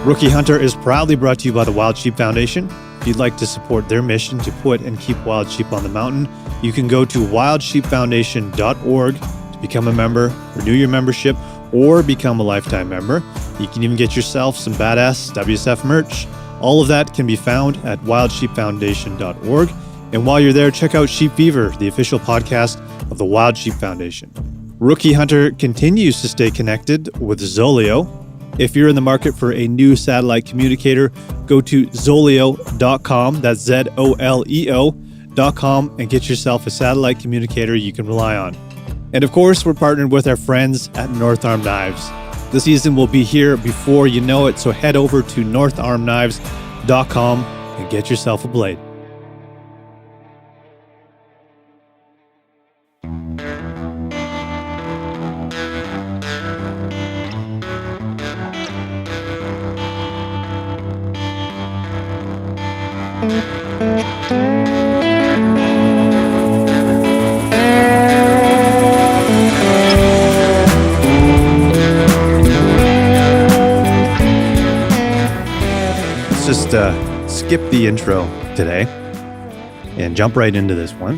Rookie Hunter is proudly brought to you by the Wild Sheep Foundation. If you'd like to support their mission to put and keep wild sheep on the mountain, you can go to wildsheepfoundation.org to become a member, renew your membership, or become a lifetime member. You can even get yourself some badass WSF merch. All of that can be found at wildsheepfoundation.org. And while you're there, check out Sheep Fever, the official podcast of the Wild Sheep Foundation. Rookie Hunter continues to stay connected with Zoleo. If you're in the market for a new satellite communicator, go to Zoleo.com, that's Zoleo.com, and get yourself a satellite communicator you can rely on. And of course, we're partnered with our friends at North Arm Knives. The season will be here before you know it, so head over to northarmknives.com and get yourself a blade. Let's just skip the intro today and jump right into this one.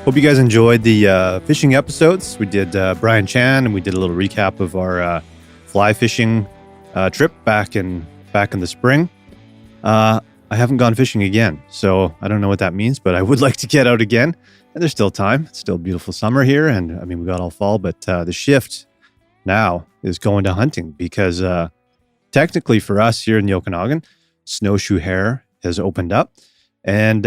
Hope you guys enjoyed the fishing episodes. We did Brian Chan, and we did a little recap of our fly fishing trip back in the spring. I haven't gone fishing again, so I don't know what that means, but I would like to get out again. And there's still time. It's still a beautiful summer here, and I mean, we got all fall, but the shift now is going to hunting because technically for us here in the Okanagan, Snowshoe Hare has opened up, and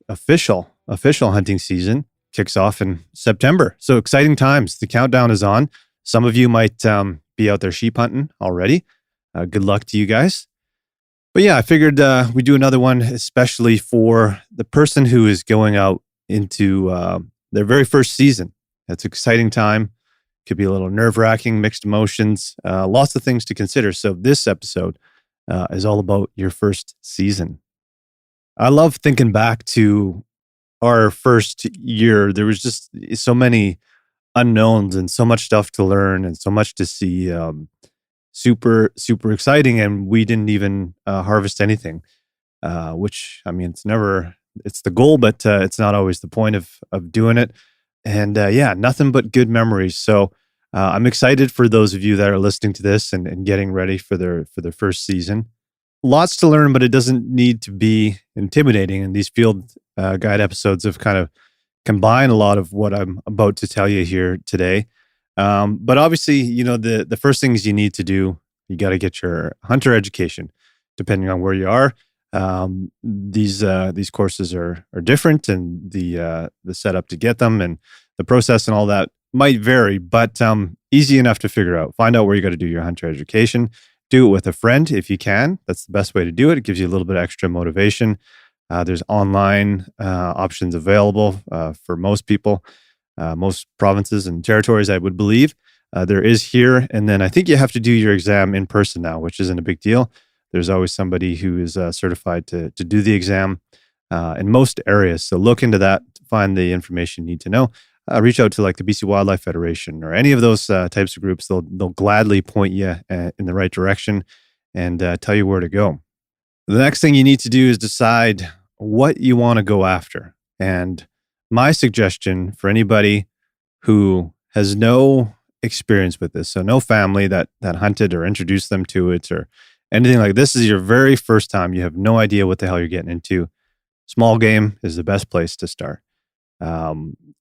official hunting season kicks off in September. So exciting times. The countdown is on. Some of you might be out there sheep hunting already. Good luck to you guys. But yeah, I figured we'd do another one, especially for the person who is going out into their very first season. It's an exciting time. Could be a little nerve-wracking, mixed emotions, lots of things to consider. So this episode is all about your first season. I love thinking back to our first year. There was just so many unknowns and so much stuff to learn and so much to see. Super, super exciting. And we didn't even harvest anything, which, I mean, it's the goal, but it's not always the point of doing it. And yeah, nothing but good memories. So I'm excited for those of you that are listening to this and getting ready for their first season. Lots to learn, but it doesn't need to be intimidating. And these field guide episodes have kind of combined a lot of what I'm about to tell you here today. But obviously, you know, the first things you need to do, you got to get your hunter education, depending on where you are. These courses are different, and the setup to get them and the process and all that might vary, but easy enough to figure out. Find out where you got to do your hunter education. Do it with a friend if you can. That's the best way to do it. It gives you a little bit of extra motivation. There's online options available for most people, most provinces and territories, I would believe. There is here. And then I think you have to do your exam in person now, which isn't a big deal. There's always somebody who is certified to do the exam in most areas. So look into that, find the information you need to know. Reach out to like the BC Wildlife Federation or any of those types of groups. They'll gladly point you in the right direction and tell you where to go. The next thing you need to do is decide what you want to go after. And my suggestion for anybody who has no experience with this, so no family that hunted or introduced them to it or anything like this, is your very first time. You have no idea what the hell you're getting into. Small game is the best place to start.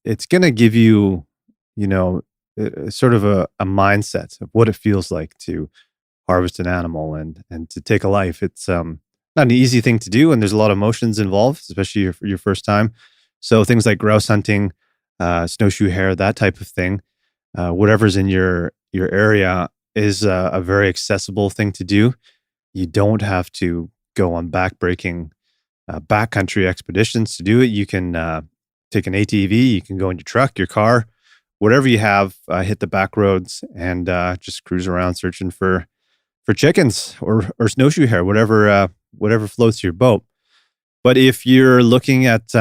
It's going to give you, you know, sort of a mindset of what it feels like to harvest an animal and to take a life. It's not an easy thing to do, and there's a lot of emotions involved, especially your first time. So things like grouse hunting, snowshoe hare, that type of thing, whatever's in your area is a very accessible thing to do. You don't have to go on backbreaking backcountry expeditions to do it. You can take an ATV, you can go in your truck, your car, whatever you have, hit the back roads and just cruise around searching for chickens or snowshoe hare, whatever floats your boat. But if you're looking at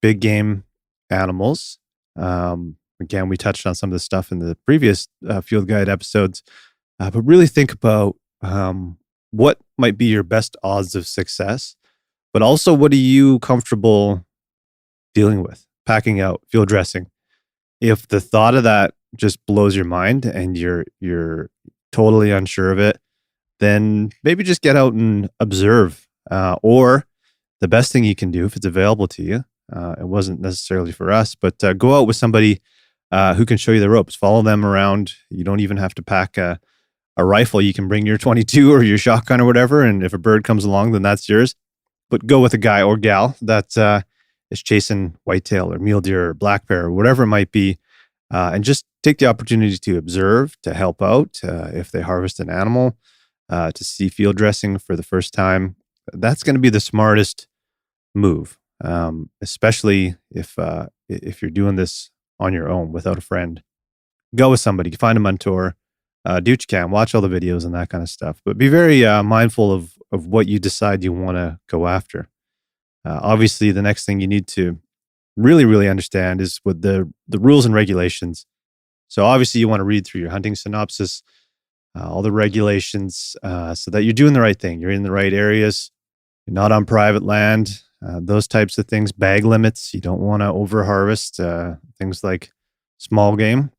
big game animals, again, we touched on some of the stuff in the previous field guide episodes, but really think about what might be your best odds of success, but also what are you comfortable dealing with, packing out, field dressing. If the thought of that just blows your mind and you're totally unsure of it, then maybe just get out and observe. Or the best thing you can do if it's available to you, it wasn't necessarily for us, but go out with somebody who can show you the ropes. Follow them around. You don't even have to pack a rifle. You can bring your 22 or your shotgun or whatever, and if a bird comes along, then that's yours. But go with a guy or gal that is chasing whitetail or mule deer or black bear or whatever it might be, and just take the opportunity to observe, to help out if they harvest an animal, to see field dressing for the first time. That's going to be the smartest move, especially if you're doing this on your own without a friend. Go with somebody, find a mentor, do what you can, watch all the videos and that kind of stuff. But be very mindful of what you decide you want to go after. Obviously, the next thing you need to really, really understand is with the rules and regulations. So obviously, you want to read through your hunting synopsis, all the regulations, so that you're doing the right thing. You're in the right areas. You're not on private land. Those types of things. Bag limits. You don't want to overharvest. Things like small game,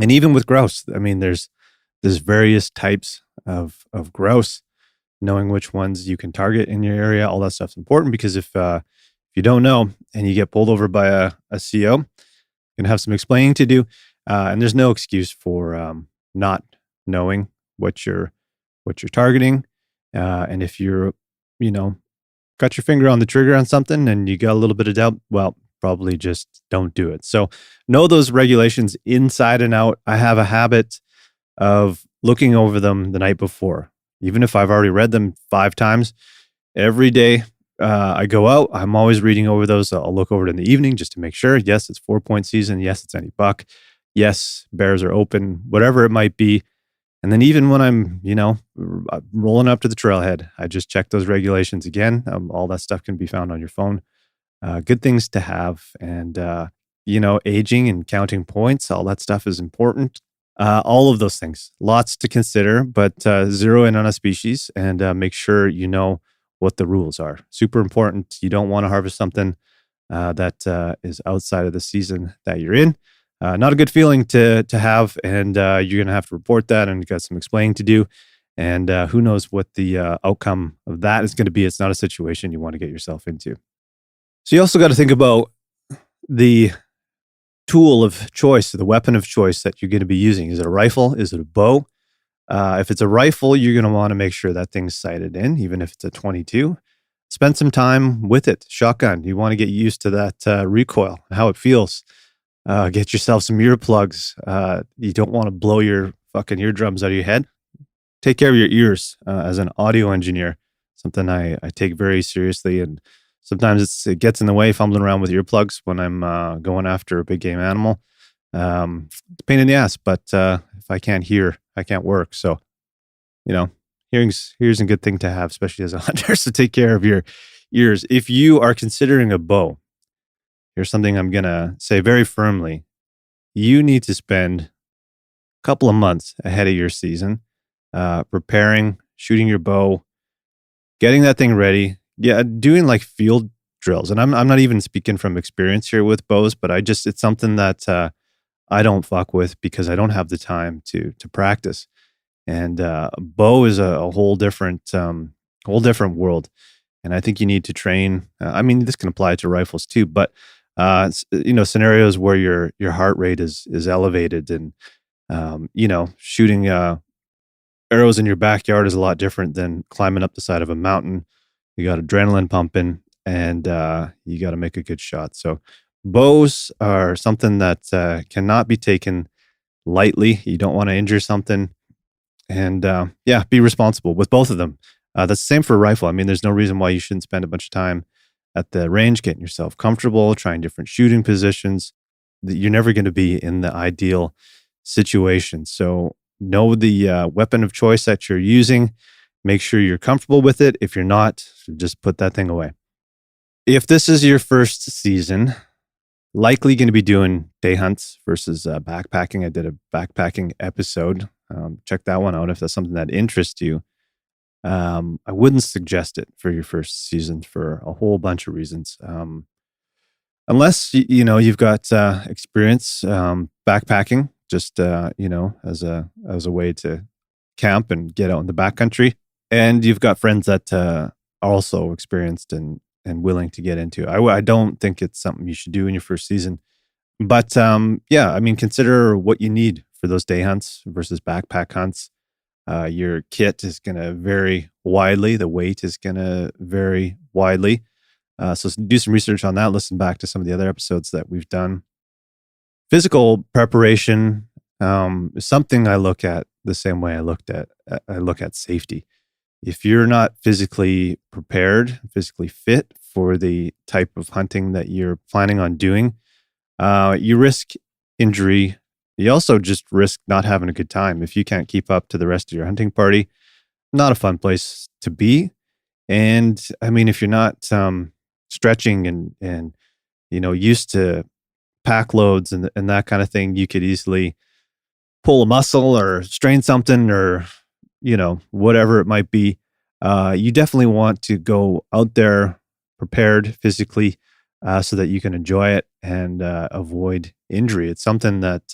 and even with grouse. I mean, there's various types of grouse. Knowing which ones you can target in your area, all that stuff's important, because if you don't know and you get pulled over by a CO, you're gonna have some explaining to do, and there's no excuse for not knowing what you're targeting. And if you're, got your finger on the trigger on something and you got a little bit of doubt, well, probably just don't do it. So know those regulations inside and out. I have a habit of looking over them the night before. Even if I've already read them 5 times, every day I go out, I'm always reading over those. I'll look over it in the evening just to make sure. Yes, it's 4-point season. Yes, it's any buck. Yes, bears are open, whatever it might be. And then even when I'm, rolling up to the trailhead, I just check those regulations again. All that stuff can be found on your phone. Good things to have. And, aging and counting points, all that stuff is important. All of those things, lots to consider, but zero in on a species and make sure you know what the rules are. Super important. You don't want to harvest something that is outside of the season that you're in. Not a good feeling to have, and you're going to have to report that, and you got some explaining to do. And who knows what the outcome of that is going to be. It's not a situation you want to get yourself into. So you also got to think about the tool of choice, the weapon of choice that you're going to be using. Is it a rifle? Is it a bow? If it's a rifle, you're going to want to make sure that thing's sighted in, even if it's a 22. Spend some time with it. Shotgun, you want to get used to that recoil, how it feels. Get yourself some earplugs. You don't want to blow your fucking eardrums out of your head. Take care of your ears as an audio engineer, something I take very seriously. And sometimes it gets in the way, fumbling around with earplugs when I'm going after a big game animal. It's a pain in the ass, but if I can't hear, I can't work. So, hearing's a good thing to have, especially as a hunter. So take care of your ears. If you are considering a bow, here's something I'm going to say very firmly. You need to spend a couple of months ahead of your season preparing, shooting your bow, getting that thing ready. Yeah, doing like field drills. And I'm not even speaking from experience here with bows, but it's something that I don't fuck with because I don't have the time to practice. And bow is a whole different world. And I think you need to train. This can apply to rifles too, but scenarios where your heart rate is elevated and shooting arrows in your backyard is a lot different than climbing up the side of a mountain. You got adrenaline pumping, and you got to make a good shot. So bows are something that cannot be taken lightly. You don't want to injure something. And be responsible with both of them. That's the same for a rifle. There's no reason why you shouldn't spend a bunch of time at the range getting yourself comfortable, trying different shooting positions. You're never going to be in the ideal situation. So know the weapon of choice that you're using. Make sure you're comfortable with it. If you're not, just put that thing away. If this is your first season, likely going to be doing day hunts versus backpacking. I did a backpacking episode. Check that one out if that's something that interests you. I wouldn't suggest it for your first season for a whole bunch of reasons. Unless you've got experience backpacking, just as a way to camp and get out in the backcountry, and you've got friends that are also experienced and willing to get into. I don't think it's something you should do in your first season, but yeah, I mean, consider what you need for those day hunts versus backpack hunts. Your kit is going to vary widely. The weight is going to vary widely. So do some research on that. Listen back to some of the other episodes that we've done. Physical preparation is something I look at the same way I look at safety. If you're not physically prepared, physically fit for the type of hunting that you're planning on doing, you risk injury. You also just risk not having a good time. If you can't keep up to the rest of your hunting party, not a fun place to be. And I mean, if you're not stretching and used to pack loads and that kind of thing, you could easily pull a muscle or strain something or whatever it might be. You definitely want to go out there prepared physically so that you can enjoy it and avoid injury. It's something that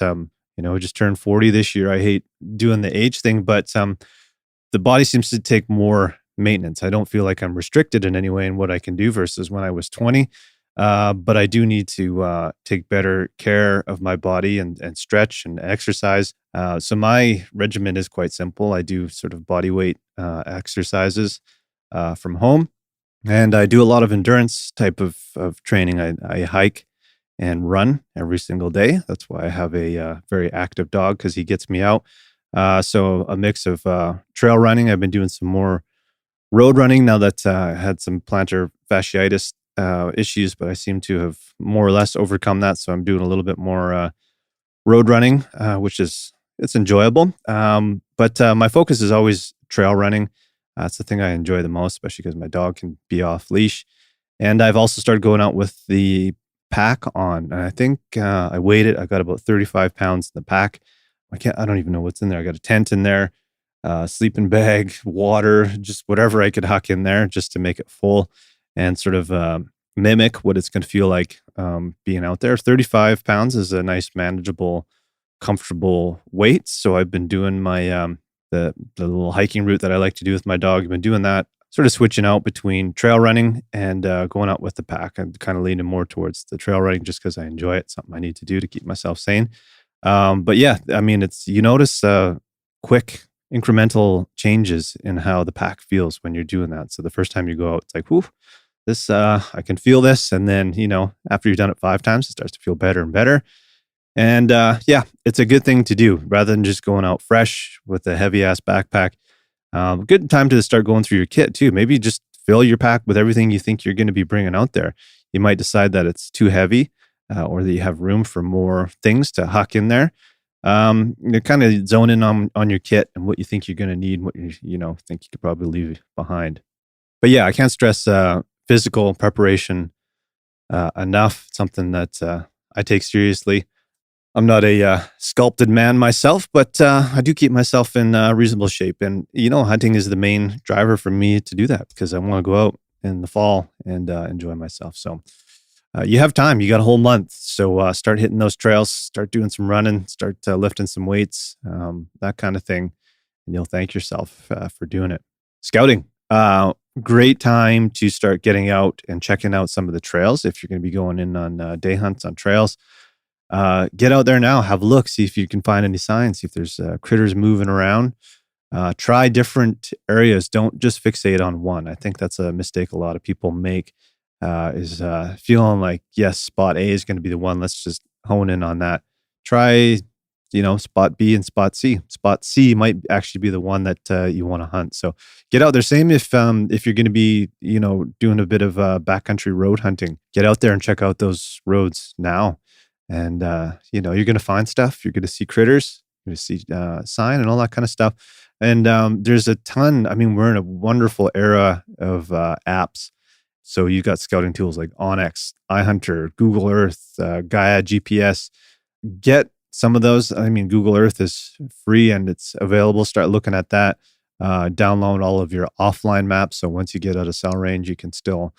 just turned 40 this year. I hate doing the age thing, but the body seems to take more maintenance. I don't feel like I'm restricted in any way in what I can do versus when I was 20. But I do need to take better care of my body and stretch and exercise. So my regimen is quite simple. I do sort of body weight exercises from home, and I do a lot of endurance type of training. I hike and run every single day. That's why I have a very active dog, because he gets me out. So a mix of trail running. I've been doing some more road running now that I had some plantar fasciitis issues, but I seem to have more or less overcome that. So I'm doing a little bit more road running, which it's enjoyable. But my focus is always trail running. That's the thing I enjoy the most, especially because my dog can be off leash. And I've also started going out with the pack on. And I think I weighed it. I got about 35 pounds in the pack. I don't even know what's in there. I got a tent in there, sleeping bag, water, just whatever I could huck in there just to make it full and sort of mimic what it's going to feel like being out there. 35 pounds is a nice, manageable, comfortable weight. So I've been doing my the little hiking route that I like to do with my dog. I've been doing that, sort of switching out between trail running and going out with the pack. I'm kind of leaning more towards the trail running just because I enjoy it. Something I need to do to keep myself sane. But yeah, I mean, you notice quick incremental changes in how the pack feels when you're doing that. So the first time you go out, it's like, whoo, this, I can feel this. And then, after you've done it 5 times, it starts to feel better and better. And yeah, it's a good thing to do rather than just going out fresh with a heavy ass backpack. Good time to start going through your kit too. Maybe just fill your pack with everything you think you're going to be bringing out there. You might decide that it's too heavy or that you have room for more things to huck in there. You kind of zone in on your kit and what you think you're going to need and what you think you could probably leave behind. But yeah, I can't stress physical preparation enough. It's something that I take seriously. I'm not a sculpted man myself, but I do keep myself in reasonable shape. And, hunting is the main driver for me to do that because I want to go out in the fall and enjoy myself. So you have time. You got a whole month. So start hitting those trails, start doing some running, start lifting some weights, that kind of thing. And you'll thank yourself for doing it. Scouting. Great time to start getting out and checking out some of the trails. If you're going to be going in on day hunts on trails, get out there now, have a look, see if you can find any signs, see if there's critters moving around. Try different areas. Don't just fixate on one. I think that's a mistake a lot of people make is feeling like, yes, spot A is going to be the one. Let's just hone in on that. Try, spot B and spot C. Spot C might actually be the one that you want to hunt. So get out there. Same if you're going to be, doing a bit of backcountry road hunting, get out there and check out those roads now. And, you're going to find stuff. You're going to see critters. You're going to see sign and all that kind of stuff. And there's a ton. I mean, we're in a wonderful era of apps. So you got scouting tools like onX, iHunter, Google Earth, Gaia GPS. Get some of those. I mean, Google Earth is free and it's available. Start looking at that. download all of your offline maps. So once you get out of cell range, you can still,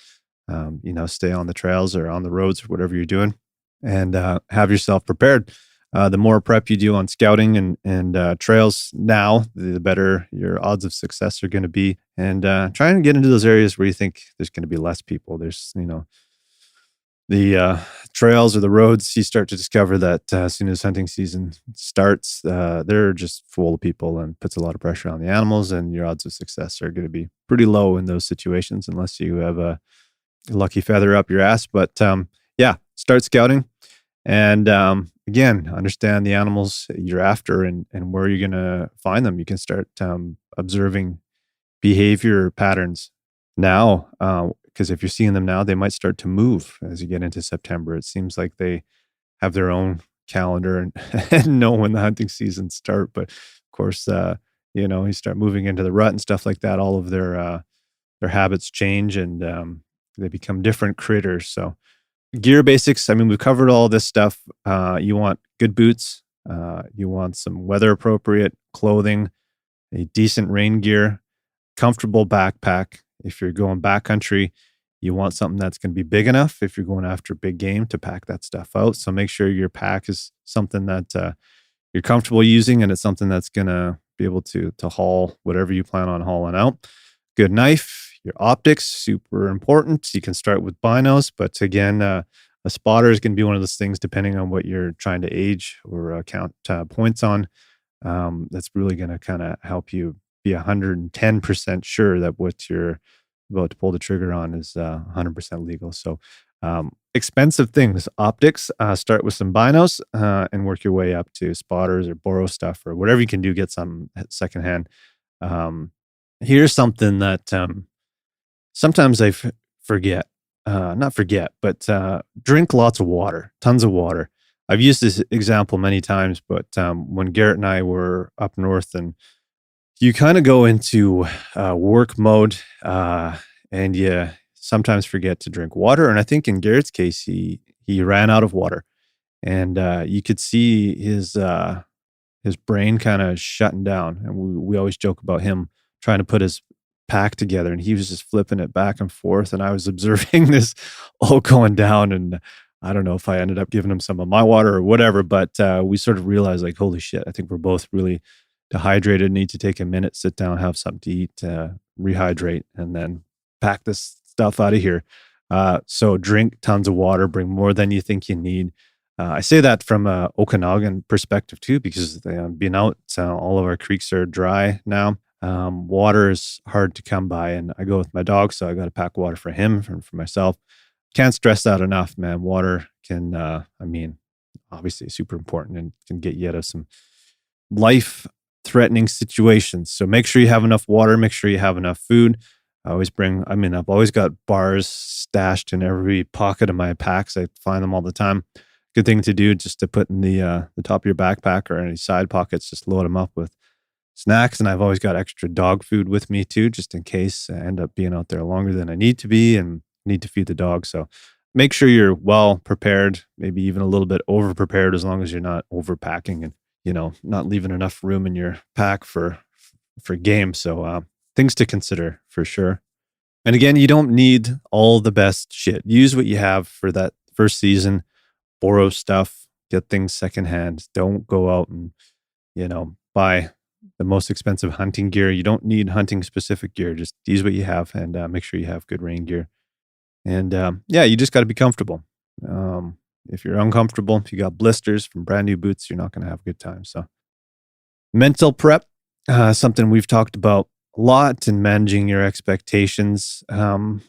stay on the trails or on the roads or whatever you're doing, and have yourself prepared. The more prep you do on scouting and trails now, the better your odds of success are going to be. And try and get into those areas where you think there's going to be less people. There's, the trails or the roads, you start to discover that as soon as hunting season starts, they're just full of people and puts a lot of pressure on the animals, and your odds of success are going to be pretty low in those situations unless you have a lucky feather up your ass. But yeah, start scouting and again, understand the animals you're after and where you're going to find them. You can start observing behavior patterns now, because if you're seeing them now, they might start to move as you get into September. It seems like they have their own calendar and, and know when the hunting seasons start. But of course, you start moving into the rut and stuff like that. All of their habits change and they become different critters. So gear basics. I mean, we've covered all this stuff. You want good boots. You want some weather appropriate clothing, a decent rain gear, comfortable backpack. If you're going backcountry, you want something that's going to be big enough if you're going after big game to pack that stuff out. So make sure your pack is something that you're comfortable using, and it's something that's going to be able to haul whatever you plan on hauling out. Good knife. Your optics, super important. You can start with binos, but again, a spotter is going to be one of those things, depending on what you're trying to age or count points on. That's really going to kind of help you be 110% sure that what you're about to pull the trigger on is 100% legal. So expensive things, optics, start with some binos and work your way up to spotters or borrow stuff or whatever you can do, get some secondhand. Here's something that sometimes I forget, not forget, but drink lots of water, tons of water. I've used this example many times, but when Garrett and I were up north, and you kind of go into work mode and you sometimes forget to drink water. And I think in Garrett's case, he ran out of water, and you could see his brain kind of shutting down. And we always joke about him trying to put his pack together, and he was just flipping it back and forth, and I was observing this all going down, and I don't know if I ended up giving him some of my water or whatever, but we sort of realized, like, holy shit, I think we're both really dehydrated, need to take a minute, sit down, have something to eat, rehydrate, and then pack this stuff out of here. So drink tons of water, bring more than you think you need. I say that from a Okanagan perspective too, because being out, all of our creeks are dry now. Water is hard to come by, and I go with my dog, so I got to pack water for him, for myself. Can't stress that enough, man. Water can, obviously super important and can get you out of some life-threatening situations. So make sure you have enough water, make sure you have enough food. I've always got bars stashed in every pocket of my packs. I find them all the time. Good thing to do, just to put in the top of your backpack or any side pockets, just load them up with snacks. And I've always got extra dog food with me too, just in case I end up being out there longer than I need to be and need to feed the dog. So make sure you're well prepared, maybe even a little bit over prepared, as long as you're not overpacking and, not leaving enough room in your pack for game. So things to consider for sure. And again, you don't need all the best shit. Use what you have for that first season. Borrow stuff, get things secondhand. Don't go out and, buy the most expensive hunting gear. You don't need hunting specific gear. Just use what you have and make sure you have good rain gear. And you just got to be comfortable. If you're uncomfortable, if you got blisters from brand new boots, you're not going to have a good time. So mental prep, something we've talked about a lot in managing your expectations. I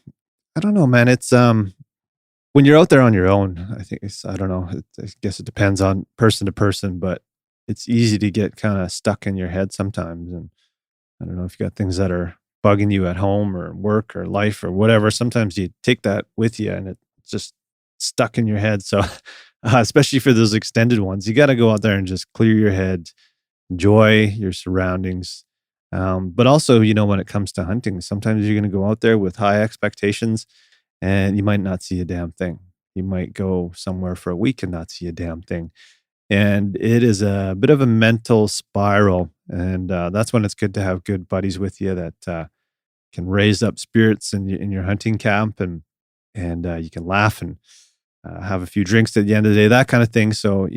don't know, man. It's when you're out there on your own, I don't know. I guess it depends on person to person, but it's easy to get kind of stuck in your head sometimes. And I don't know if you got things that are bugging you at home or work or life or whatever. Sometimes you take that with you and it's just stuck in your head. So especially for those extended ones, you got to go out there and just clear your head, enjoy your surroundings. But also, when it comes to hunting, sometimes you're going to go out there with high expectations and you might not see a damn thing. You might go somewhere for a week and not see a damn thing. And it is a bit of a mental spiral And that's when it's good to have good buddies with you that can raise up spirits in your hunting camp, and you can laugh and have a few drinks at the end of the day, that kind of thing. So,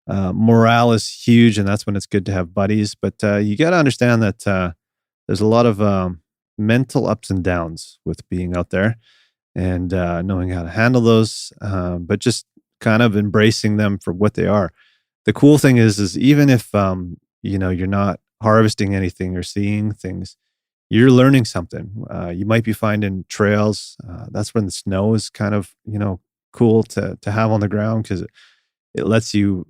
morale is huge, and that's when it's good to have buddies. But you got to understand that there's a lot of mental ups and downs with being out there, and knowing how to handle those, but just kind of embracing them for what they are. The cool thing is even if you're not harvesting anything or seeing things, you're learning something. You might be finding trails. That's when the snow is kind of cool to have on the ground, because it lets you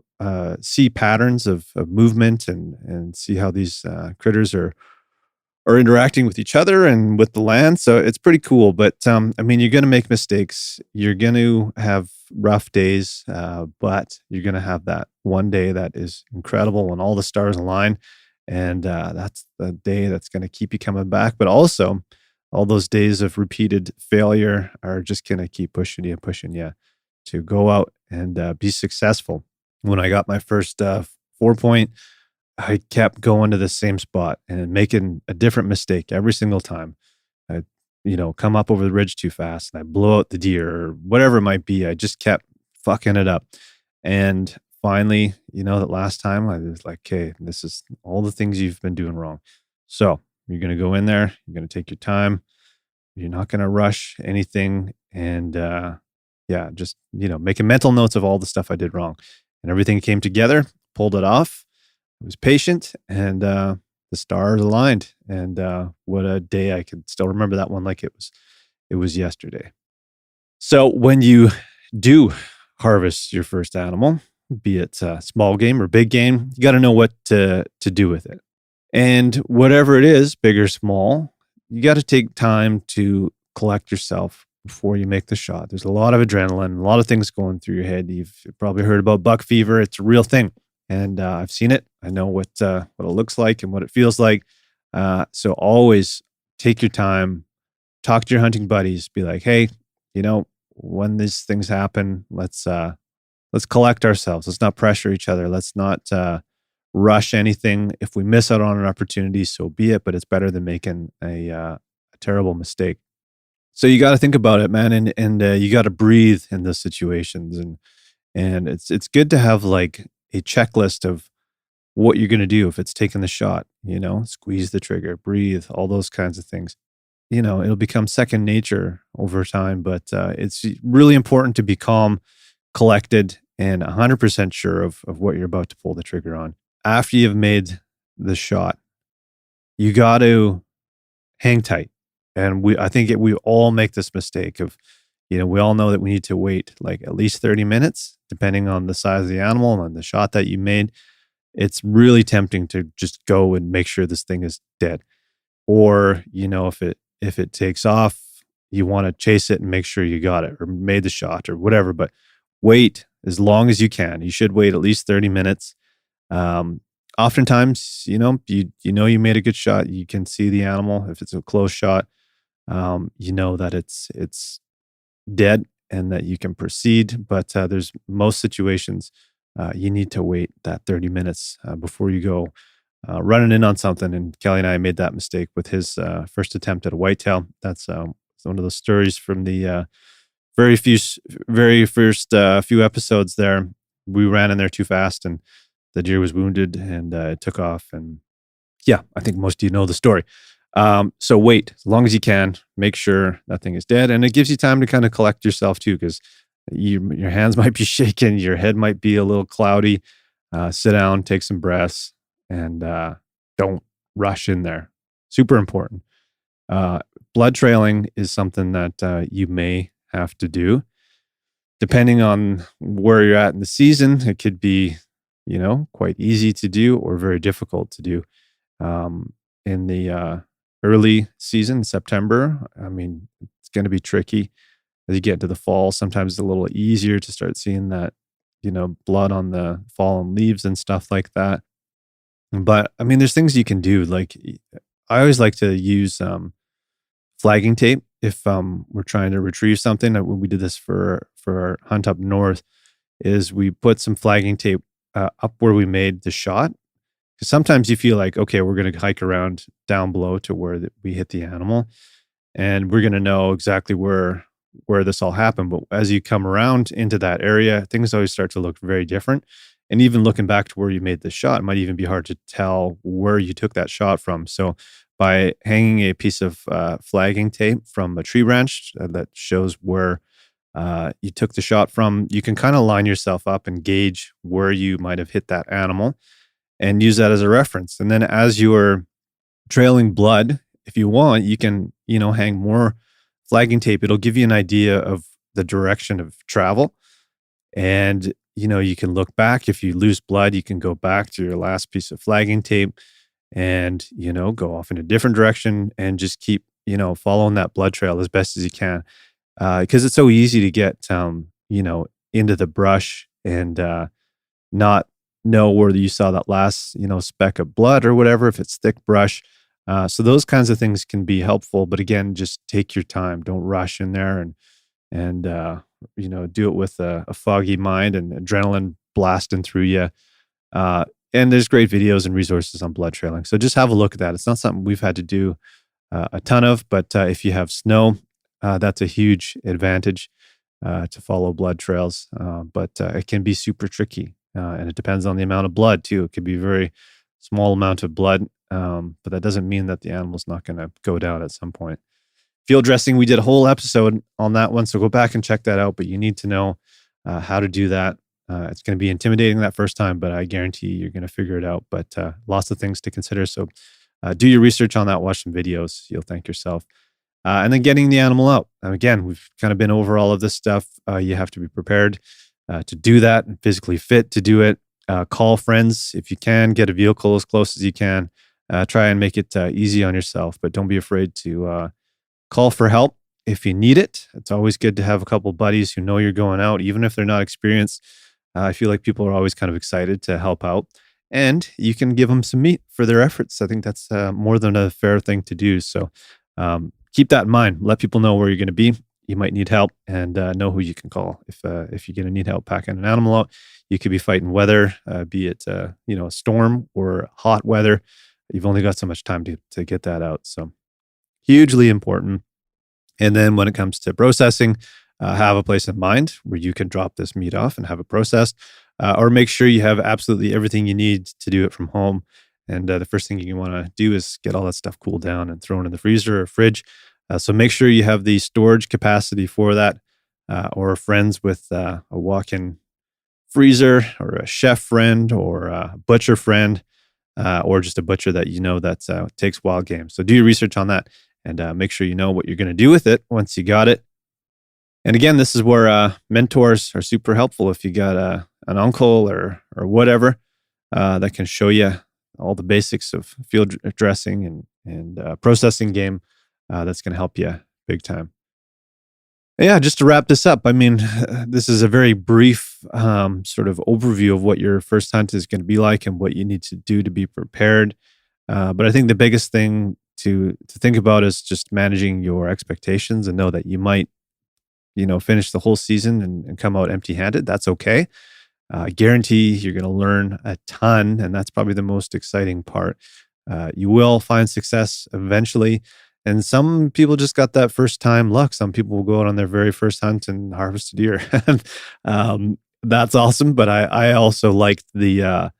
see patterns of movement, and see how these critters are interacting with each other and with the land. So it's pretty cool. But you're going to make mistakes. You're going to have rough days, but you're going to have that one day that is incredible when all the stars align. And that's the day that's going to keep you coming back. But also, all those days of repeated failure are just going to keep pushing you to go out and be successful. When I got my first 4-point, I kept going to the same spot and making a different mistake every single time. I, come up over the ridge too fast, and I blow out the deer or whatever it might be. I just kept fucking it up. And finally, that last time I was like, okay, this is all the things you've been doing wrong. So you're going to go in there, you're going to take your time. You're not going to rush anything. And just, making mental notes of all the stuff I did wrong, and everything came together, pulled it off. I was patient, and the stars aligned. And what a day. I could still remember that one like it was yesterday. So when you do harvest your first animal, be it small game or big game, you got to know what to do with it. And whatever it is, big or small, you got to take time to collect yourself before you make the shot. There's a lot of adrenaline, a lot of things going through your head. You've probably heard about buck fever. It's a real thing. And I've seen it. I know what it looks like and what it feels like. So always take your time, talk to your hunting buddies, be like, hey, when these things happen, let's collect ourselves. Let's not pressure each other. Let's not rush anything. If we miss out on an opportunity, so be it. But it's better than making a terrible mistake. So you got to think about it, man, and you got to breathe in those situations, and it's good to have like a checklist of what you're going to do if it's taking the shot. Squeeze the trigger, breathe, all those kinds of things. It'll become second nature over time, but it's really important to be calm, collected, and 100% sure of what you're about to pull the trigger on. After you've made the shot, you got to hang tight. And I think we all make this mistake of, we all know that we need to wait like at least 30 minutes, depending on the size of the animal and the shot that you made. It's really tempting to just go and make sure this thing is dead. Or, if it takes off, you want to chase it and make sure you got it or made the shot or whatever. But wait as long as you can. You should wait at least 30 minutes. Oftentimes, you made a good shot. You can see the animal. If it's a close shot, that it's dead and that you can proceed. But there's most situations you need to wait that 30 minutes before you go running in on something. And Kelly and I made that mistake with his first attempt at a whitetail. That's one of those stories from the very first few episodes there. We ran in there too fast, and the deer was wounded, and it took off. And yeah, I think most of you know the story. So wait as long as you can, make sure that thing is dead. And it gives you time to kind of collect yourself too, because your hands might be shaking, your head might be a little cloudy. Sit down, take some breaths, and don't rush in there. Super important. Blood trailing is something that you may have to do. Depending on where you're at in the season, it could be, quite easy to do or very difficult to do. In the early season, September, it's going to be tricky. As you get into the fall, sometimes it's a little easier to start seeing that, blood on the fallen leaves and stuff like that. But there's things you can do. Like I always like to use flagging tape if we're trying to retrieve something. When we did this for our hunt up north, is we put some flagging tape up where we made the shot, Because sometimes you feel like, okay, we're going to hike around down below to where we hit the animal, and we're going to know exactly where this all happened. But as you come around into that area, things always start to look very different. And even looking back to where you made the shot, it might even be hard to tell where you took that shot from. So by hanging a piece of flagging tape from a tree branch that shows where you took the shot from, you can kind of line yourself up and gauge where you might have hit that animal and use that as a reference. And then as you're trailing blood, if you want, you can, hang more flagging tape. It'll give you an idea of the direction of travel. And, you can look back. If you lose blood, you can go back to your last piece of flagging tape and, go off in a different direction and just keep, following that blood trail as best as you can. Because it's so easy to get, into the brush and not know where you saw that last, speck of blood or whatever, if it's thick brush. So those kinds of things can be helpful, but again, just take your time. Don't rush in there and do it with a foggy mind and adrenaline blasting through you. And there's great videos and resources on blood trailing. So just have a look at that. It's not something we've had to do a ton of, but if you have snow, that's a huge advantage to follow blood trails. But it can be super tricky, and it depends on the amount of blood too. It could be a very small amount of blood, but that doesn't mean that the animal's not going to go down at some point. Field dressing, we did a whole episode on that one, so go back and check that out. But you need to know how to do that. It's going to be intimidating that first time, but I guarantee you're going to figure it out. But lots of things to consider. So do your research on that. Watch some videos. You'll thank yourself. And then getting the animal out. Again, we've kind of been over all of this stuff. You have to be prepared to do that and physically fit to do it. Call friends if you can. Get a vehicle as close as you can. Try and make it easy on yourself, but don't be afraid to call for help if you need it. It's always good to have a couple buddies who know you're going out, even if they're not experienced. I feel like people are always kind of excited to help out, and you can give them some meat for their efforts. I think that's more than a fair thing to do. So keep that in mind. Let people know where you're going to be. You might need help, and know who you can call if you're going to need help packing an animal out. You could be fighting weather, be it a storm or hot weather. You've only got so much time to get that out. So hugely important. And then when it comes to processing, have a place in mind where you can drop this meat off and have it processed, or make sure you have absolutely everything you need to do it from home. And the first thing you want to do is get all that stuff cooled down and thrown in the freezer or fridge. So make sure you have the storage capacity for that, or friends with a walk-in freezer, or a chef friend, or a butcher friend, or just a butcher that that takes wild game. So do your research on that and make sure you know what you're going to do with it once you got it. And again, this is where mentors are super helpful. If you got an uncle or whatever that can show you all the basics of field dressing and processing game, that's going to help you big time. Yeah, just to wrap this up, I mean, this is a very brief sort of overview of what your first hunt is going to be like and what you need to do to be prepared. But I think the biggest thing to think about is just managing your expectations and know that you might, finish the whole season and come out empty-handed. That's okay. I guarantee you're going to learn a ton, and that's probably the most exciting part. You will find success eventually. And some people just got that first time luck. Some people will go out on their very first hunt and harvest a deer. That's awesome. But I also liked the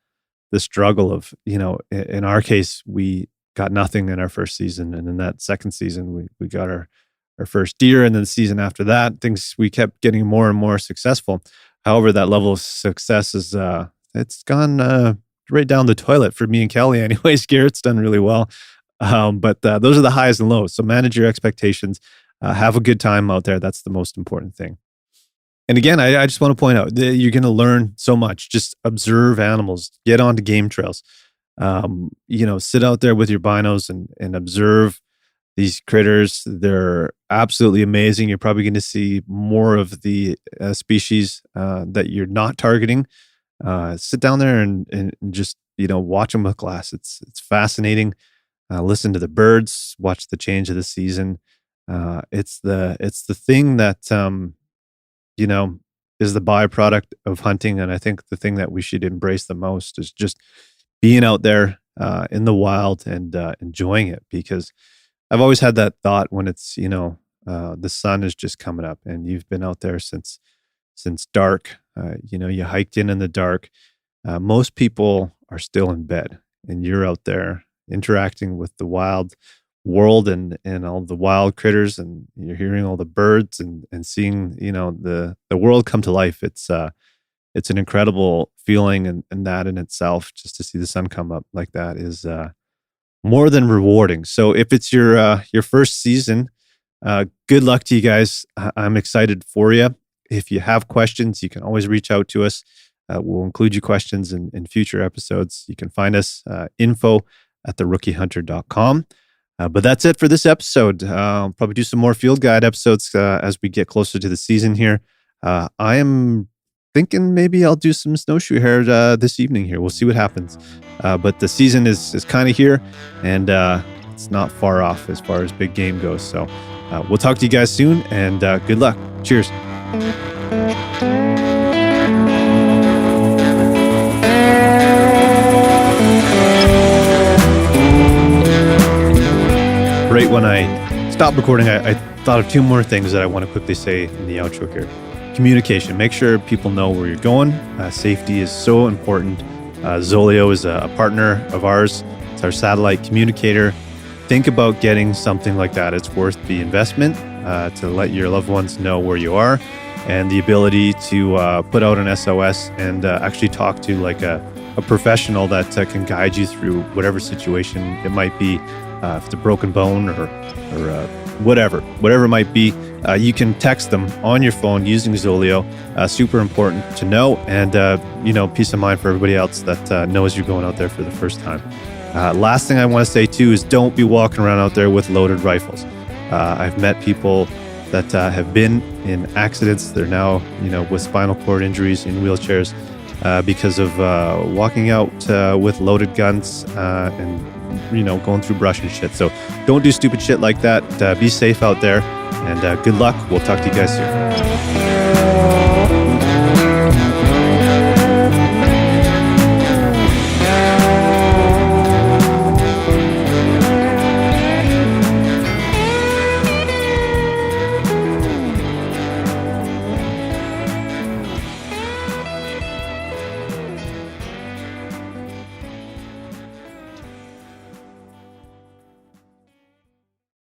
struggle of, in our case, we got nothing in our first season. And in that second season, we got our first deer. And then the season after that, we kept getting more and more successful. However, that level of success is, it's gone right down the toilet for me and Kelly anyways. Garrett's done really well. But those are the highs and lows. So manage your expectations. Have a good time out there. That's the most important thing. And again, I just want to point out that you're going to learn so much. Just observe animals. Get onto game trails. Sit out there with your binos and observe these critters. They're absolutely amazing. You're probably going to see more of the species that you're not targeting. Sit down there and just watch them with glass. It's fascinating. Listen to the birds, watch the change of the season. It's the thing that is the byproduct of hunting, and I think the thing that we should embrace the most is just being out there in the wild and enjoying it, because I've always had that thought when it's, the sun is just coming up and you've been out there since dark. You hiked in the dark. Most people are still in bed, and you're out there interacting with the wild world and all the wild critters, and you're hearing all the birds and seeing, the world come to life. It's an incredible feeling, and that in itself, just to see the sun come up like that, is more than rewarding. So if it's your first season, good luck to you guys. I'm excited for you. If you have questions, you can always reach out to us. We'll include your questions in future episodes. You can find us info@theRookieHunter.com. But that's it for this episode. I'll probably do some more field guide episodes as we get closer to the season here. I am thinking maybe I'll do some snowshoe hare this evening here. We'll see what happens. But the season is kind of here, and it's not far off as far as big game goes. So we'll talk to you guys soon, and good luck. Cheers. Right when I stopped recording, I thought of two more things that I want to quickly say in the outro here. Communication. Make sure people know where you're going. Safety is so important. Zoleo is a partner of ours. It's our satellite communicator. Think about getting something like that. It's worth the investment to let your loved ones know where you are, and the ability to put out an SOS and actually talk to like a professional that can guide you through whatever situation it might be. If it's a broken bone or whatever it might be, you can text them on your phone using Zoleo. Super important to know, and peace of mind for everybody else that knows you're going out there for the first time. Last thing I want to say too is don't be walking around out there with loaded rifles. I've met people that have been in accidents. They're now with spinal cord injuries in wheelchairs because of walking out with loaded guns and going through brush and shit. So don't do stupid shit like that. Be safe out there, and good luck. We'll talk to you guys soon.